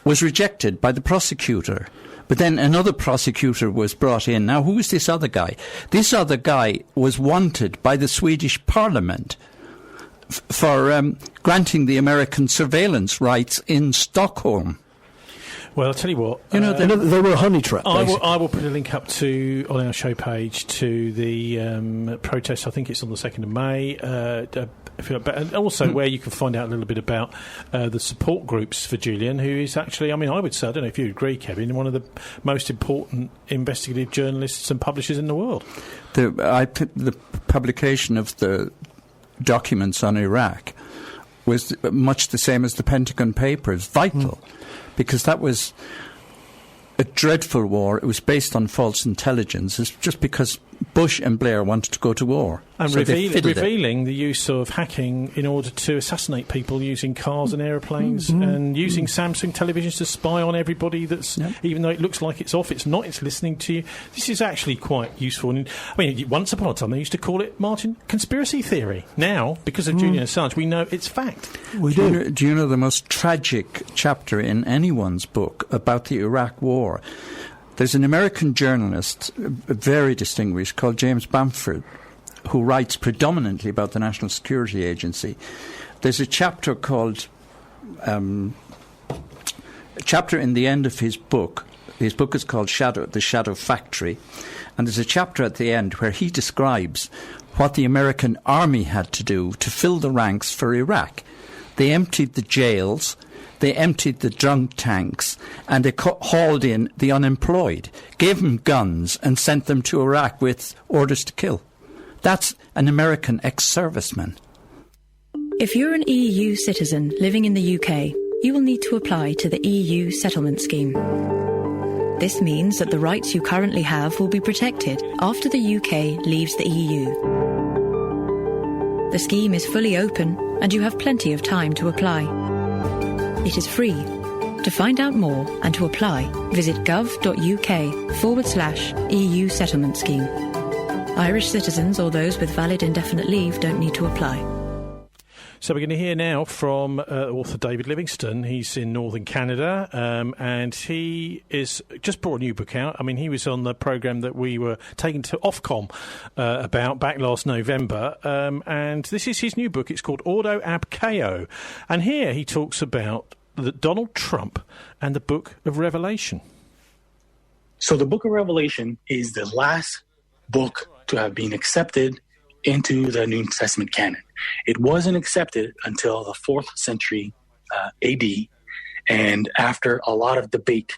S4: was rejected by the prosecutor. But then another prosecutor was brought in. Now, who is this other guy? This other guy was wanted by the Swedish Parliament for granting the American surveillance rights in Stockholm.
S1: Well, I'll tell you what.
S2: They were a honey trap.
S1: I will put a link up on our show page to the protest. I think it's on the 2nd of May. And also where you can find out a little bit about the support groups for Julian, who is actually, I would say, I don't know if you agree, Kevin, one of the most important investigative journalists and publishers in the world.
S4: The publication of the documents on Iraq was much the same as the Pentagon Papers, vital, because that was a dreadful war. It was based on false intelligence. It's just because Bush and Blair wanted to go to war.
S1: And
S4: so
S1: revealing the use of hacking in order to assassinate people using cars and aeroplanes and using Samsung televisions to spy on everybody even though it looks like it's off, it's not, it's listening to you. This is actually quite useful. And, I mean, once upon a time they used to call it, Martin, conspiracy theory. Now, because of Julian Assange, we know it's fact.
S4: Do you know the most tragic chapter in anyone's book about the Iraq War? There's an American journalist, very distinguished, called James Bamford, who writes predominantly about the National Security Agency. There's a chapter called, a chapter in the end of his book. His book is called The Shadow Factory. And there's a chapter at the end where he describes what the American army had to do to fill the ranks for Iraq. They emptied the jails, they emptied the drunk tanks, and they hauled in the unemployed, gave them guns and sent them to Iraq with orders to kill. That's an American ex-serviceman.
S9: If you're an EU citizen living in the UK, you will need to apply to the EU settlement scheme. This means that the rights you currently have will be protected after the UK leaves the EU. The scheme is fully open and you have plenty of time to apply. It is free. To find out more and to apply, visit gov.uk/EU settlement scheme. Irish citizens or those with valid indefinite leave don't need to apply.
S1: So we're going to hear now from author David Livingstone. He's in northern Canada, and he is just brought a new book out. I mean, he was on the programme that we were taken to Ofcom about back last November, and this is his new book. It's called Ordo Ab Chaos, and here he talks about Donald Trump and the Book of Revelation.
S10: So the Book of Revelation is the last book to have been accepted into the New Testament canon. It wasn't accepted until the 4th century AD, and after a lot of debate,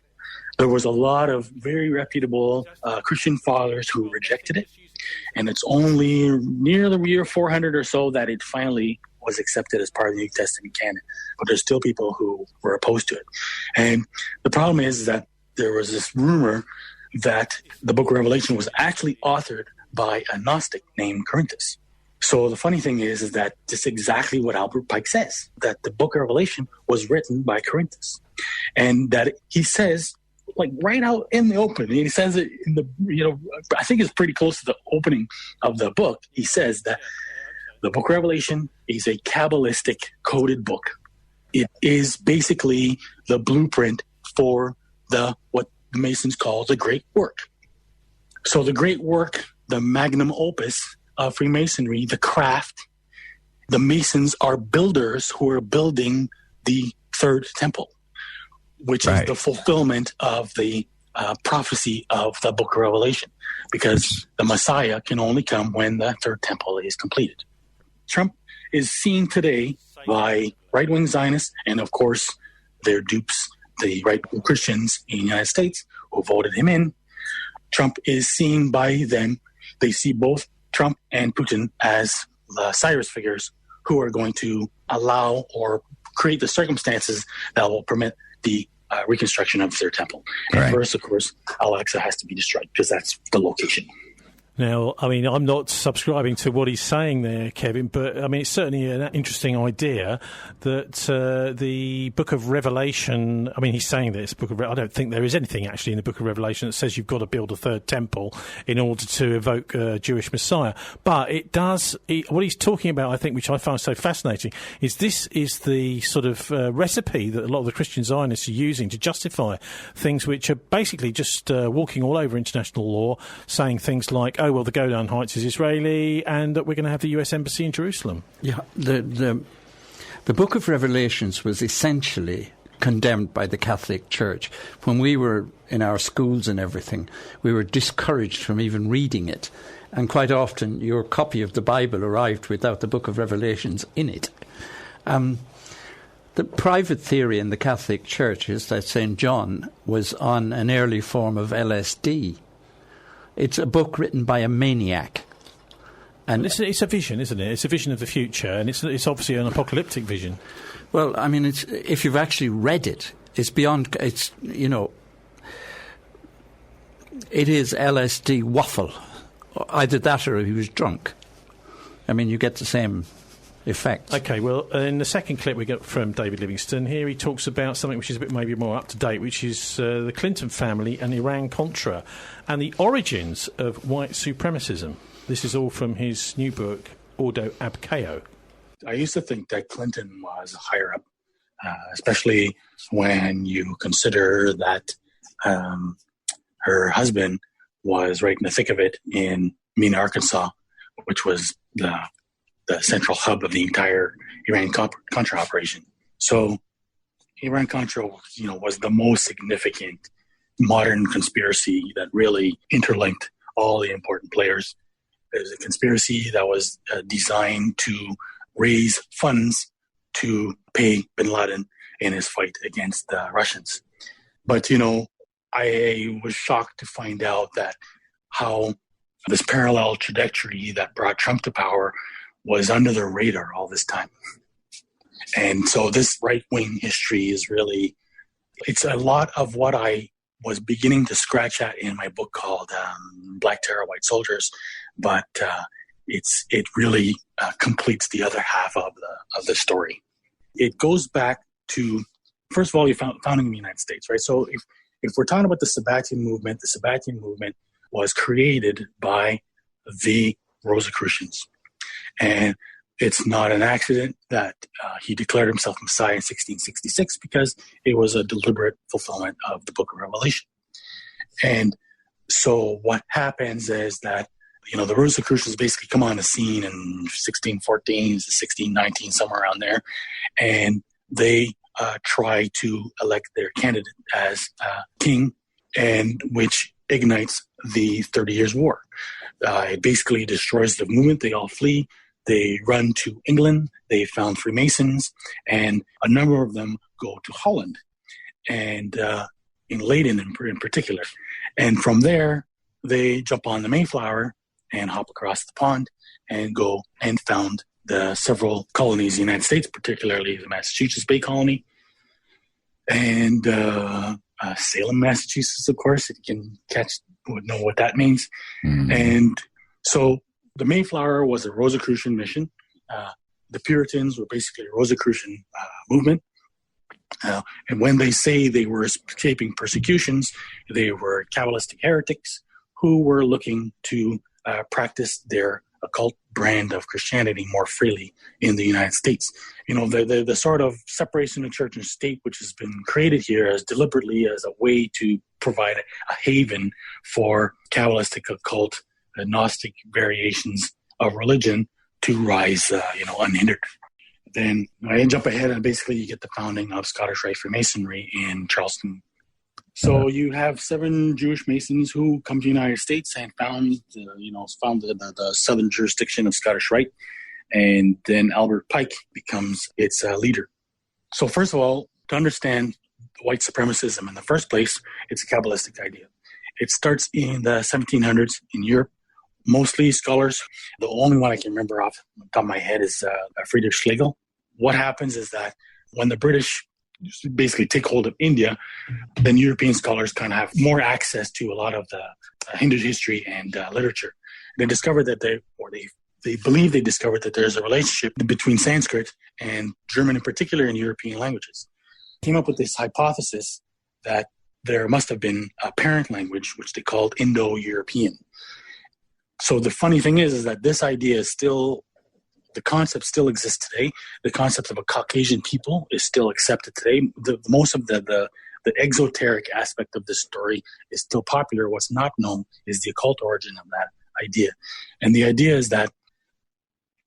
S10: there was a lot of very reputable Christian fathers who rejected it, and it's only near the year 400 or so that it finally was accepted as part of the New Testament canon. But there's still people who were opposed to it. And the problem is that there was this rumor that the Book of Revelation was actually authored by a Gnostic named Corinthus. So the funny thing is that this is exactly what Albert Pike says, that the Book of Revelation was written by Corinthus. And that he says, like right out in the open, and he says it in the, I think it's pretty close to the opening of the book. He says that the Book of Revelation is a Kabbalistic coded book. It is basically the blueprint for what the Masons call the Great Work. So the Great Work, the magnum opus of Freemasonry, the craft, the Masons are builders who are building the third temple, which is the fulfillment of the prophecy of the Book of Revelation, because the Messiah can only come when the third temple is completed. Trump is seen today by right-wing Zionists and, of course, their dupes, the right-wing Christians in the United States who voted him in. Trump is seen by them. They see both Trump and Putin as the Cyrus figures who are going to allow or create the circumstances that will permit the reconstruction of their temple. And first, of course, Al-Aqsa has to be destroyed because that's the location.
S1: Now, I mean, I'm not subscribing to what he's saying there, Kevin, but, I mean, it's certainly an interesting idea that the Book of Revelation, I mean, he's saying this, I don't think there is anything actually in the Book of Revelation that says you've got to build a third temple in order to evoke a Jewish Messiah. But it does, what he's talking about, I think, which I find so fascinating, is this is the sort of recipe that a lot of the Christian Zionists are using to justify things which are basically just walking all over international law, saying things like, oh, well, the Golan Heights is Israeli, and that we're going to have the US Embassy in Jerusalem.
S4: Yeah, the Book of Revelations was essentially condemned by the Catholic Church. When we were in our schools and everything, we were discouraged from even reading it. And quite often, your copy of the Bible arrived without the Book of Revelations in it. The private theory in the Catholic Church is that St. John was on an early form of LSD. It's a book written by a maniac. And
S1: it's a vision, isn't it? It's a vision of the future, and it's obviously an apocalyptic vision.
S4: Well, I mean, if you've actually read it, it's beyond, it is LSD waffle either that or he was drunk. I mean, you get the same effect.
S1: OK, well, in the second clip we get from David Livingstone here, he talks about something which is a bit maybe more up-to-date, which is the Clinton family and Iran-Contra and the origins of white supremacism. This is all from his new book, Ordo ab Chao.
S10: I used to think that Clinton was higher up, especially when you consider that her husband was right in the thick of it in Mena, Arkansas, which was the central hub of the entire Iran-Contra operation. So Iran-Contra, was the most significant modern conspiracy that really interlinked all the important players. It was a conspiracy that was designed to raise funds to pay bin Laden in his fight against the Russians. But, I was shocked to find out that how this parallel trajectory that brought Trump to power was under the radar all this time. And so this right-wing history is really, it's a lot of what I was beginning to scratch at in my book called Black Terror, White Soldiers, but it really completes the other half of the story. It goes back to, first of all, the founding of the United States, right? So if we're talking about the Sabbatean movement was created by the Rosicrucians. And it's not an accident that he declared himself Messiah in 1666, because it was a deliberate fulfillment of the Book of Revelation. And so what happens is that, the Rosicrucians basically come on the scene in 1614, 1619, somewhere around there, and they try to elect their candidate as king, and which ignites the 30 Years' War. It basically destroys the movement. They all flee. They run to England. They found Freemasons, and a number of them go to Holland, and in Leyden in particular. And from there, they jump on the Mayflower and hop across the pond and go and found the several colonies in the United States, particularly the Massachusetts Bay Colony and Salem, Massachusetts, of course. If you can would know what that means. Mm-hmm. And so the Mayflower was a Rosicrucian mission. The Puritans were basically a Rosicrucian movement. And when they say they were escaping persecutions, they were Kabbalistic heretics who were looking to practice their occult brand of Christianity more freely in the United States. The sort of separation of church and state, which has been created here as deliberately as a way to provide a haven for Kabbalistic occult, Gnostic variations of religion to rise, unhindered. Then I jump ahead, and basically you get the founding of Scottish Rite Freemasonry in Charleston. So you have 7 Jewish Masons who come to the United States and found the southern jurisdiction of Scottish Rite, and then Albert Pike becomes its leader. So first of all, to understand white supremacism in the first place, it's a Kabbalistic idea. It starts in the 1700s in Europe. Mostly scholars. The only one I can remember off the top of my head is Friedrich Schlegel. What happens is that when the British basically take hold of India, then European scholars kind of have more access to a lot of the Hindu history and literature. They discovered that they believe they discovered that there's a relationship between Sanskrit and German in particular in European languages. Came up with this hypothesis that there must have been a parent language, which they called Indo-European. So the funny thing is that this idea is still, the concept still exists today. The concept of a Caucasian people is still accepted today. Most of the exoteric aspect of this story is still popular. What's not known is the occult origin of that idea. And the idea is that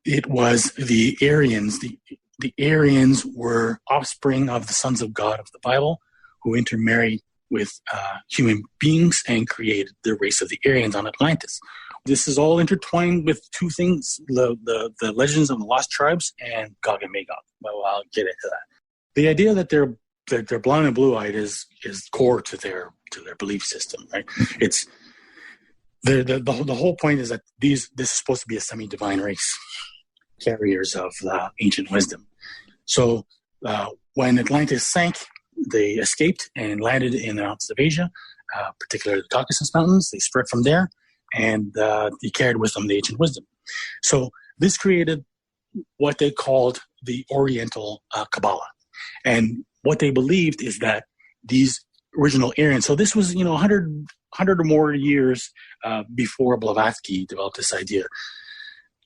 S10: it was the Aryans. The Aryans were offspring of the sons of God of the Bible who intermarried with human beings and created the race of the Aryans on Atlantis. This is all intertwined with two things, the legends of the lost tribes and Gog and Magog. Well, I'll get into that. The idea that they're blind and blue-eyed is core to their belief system, right? It's the whole point is that this is supposed to be a semi-divine race, carriers of ancient wisdom. So when Atlantis sank, they escaped and landed in the mountains of Asia, particularly the Caucasus Mountains. They spread from there. and he carried with him the ancient wisdom. So this created what they called the Oriental Kabbalah. And what they believed is that these original Aryans, so this was 100 or more years before Blavatsky developed this idea.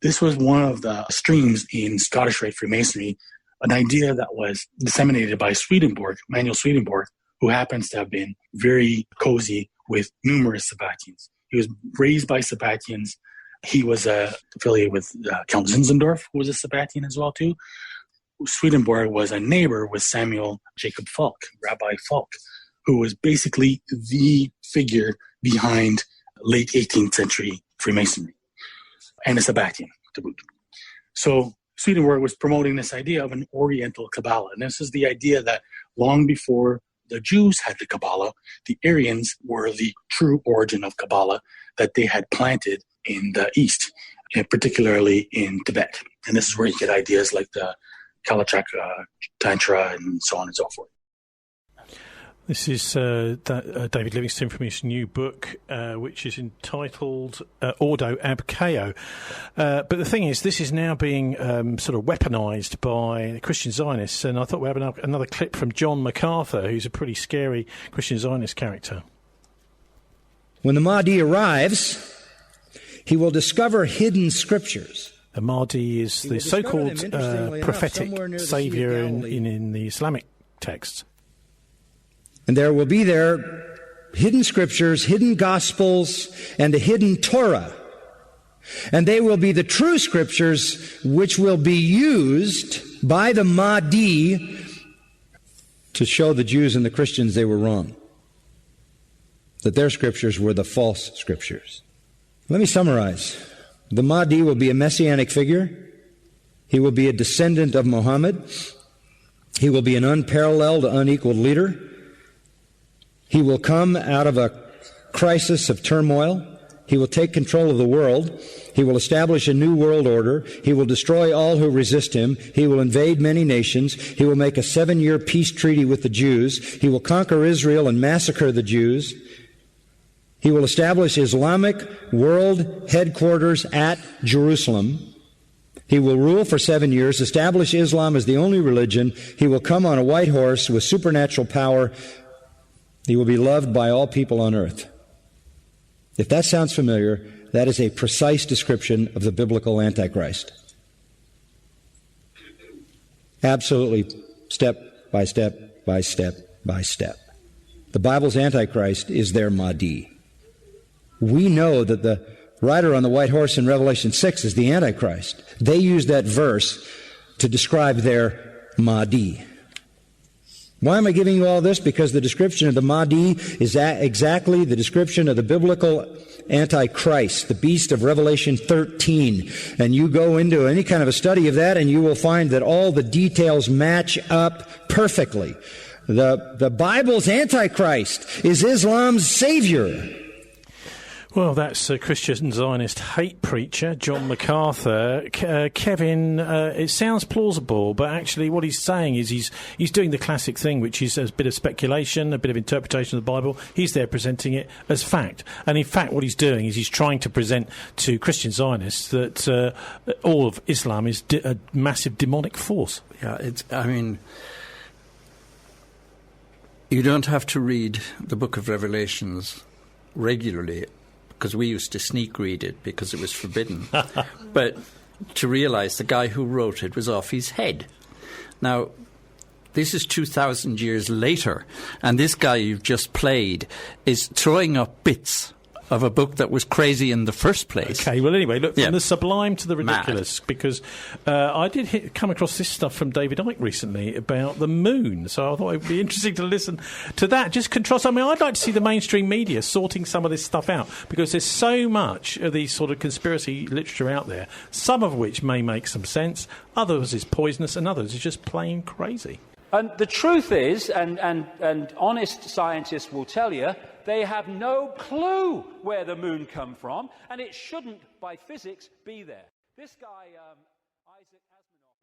S10: This was one of the streams in Scottish Rite Freemasonry, an idea that was disseminated by Swedenborg, Manuel Swedenborg, who happens to have been very cozy with numerous Sabbatians. He was raised by Sabbatians. He was affiliated with Count Zinzendorf, who was a Sabbatian as well, too. Swedenborg was a neighbor with Samuel Jacob Falk, Rabbi Falk, who was basically the figure behind late 18th century Freemasonry, and a Sabbatian to boot. So Swedenborg was promoting this idea of an Oriental Kabbalah. And this is the idea that long before the Jews had the Kabbalah, the Aryans were the true origin of Kabbalah that they had planted in the East, and particularly in Tibet. And this is where you get ideas like the Kalachakra, Tantra, and so on and so forth.
S1: This is David Livingstone from his new book, which is entitled Ordo ab Chao. But the thing is, this is now being sort of weaponised by Christian Zionists, and I thought we'd have another clip from John MacArthur, who's a pretty scary Christian Zionist character.
S11: When the Mahdi arrives, he will discover hidden scriptures.
S1: The Mahdi is the so-called prophetic saviour in the Islamic texts.
S11: And there will be there hidden scriptures, hidden gospels, and a hidden Torah. And they will be the true scriptures which will be used by the Mahdi to show the Jews and the Christians they were wrong, that their scriptures were the false scriptures. Let me summarize. The Mahdi will be a messianic figure. He will be a descendant of Muhammad. He will be an unparalleled, unequaled leader. He will come out of a crisis of turmoil. He will take control of the world. He will establish a new world order. He will destroy all who resist him. He will invade many nations. He will make a 7-year peace treaty with the Jews. He will conquer Israel and massacre the Jews. He will establish Islamic world headquarters at Jerusalem. He will rule for 7 years, establish Islam as the only religion. He will come on a white horse with supernatural power. He will be loved by all people on earth. If that sounds familiar, that is a precise description of the biblical Antichrist. Absolutely, step by step by step by step. The Bible's Antichrist is their Mahdi. We know that the rider on the white horse in Revelation 6 is the Antichrist. They use that verse to describe their Mahdi. Why am I giving you all this? Because the description of the Mahdi is exactly the description of the biblical Antichrist, the beast of Revelation 13. And you go into any kind of a study of that and you will find that all the details match up perfectly. The Bible's Antichrist is Islam's savior.
S1: Well, that's Christian Zionist hate preacher John MacArthur. Kevin, it sounds plausible, but actually what he's saying is he's doing the classic thing, which is a bit of speculation, a bit of interpretation of the Bible. He's there presenting it as fact. And in fact, what he's doing is he's trying to present to Christian Zionists that all of Islam is a massive demonic force.
S4: Yeah, you don't have to read the book of Revelations regularly, because we used to sneak read it because it was forbidden. But to realize the guy who wrote it was off his head. Now, this is 2,000 years later, and this guy you've just played is throwing up bits of a book that was crazy in the first place.
S1: Okay, well, anyway, look, from the sublime to the ridiculous, because I did come across this stuff from David Icke recently about the moon, so I thought it would be interesting to listen to that. Just contrast. I mean, I'd like to see the mainstream media sorting some of this stuff out, because there's so much of these sort of conspiracy literature out there, some of which may make some sense, others is poisonous, and others is just plain crazy.
S12: And the truth is, and honest scientists will tell you, they have no clue where the moon come from, and it shouldn't, by physics, be there. This guy, Isaac Asimov...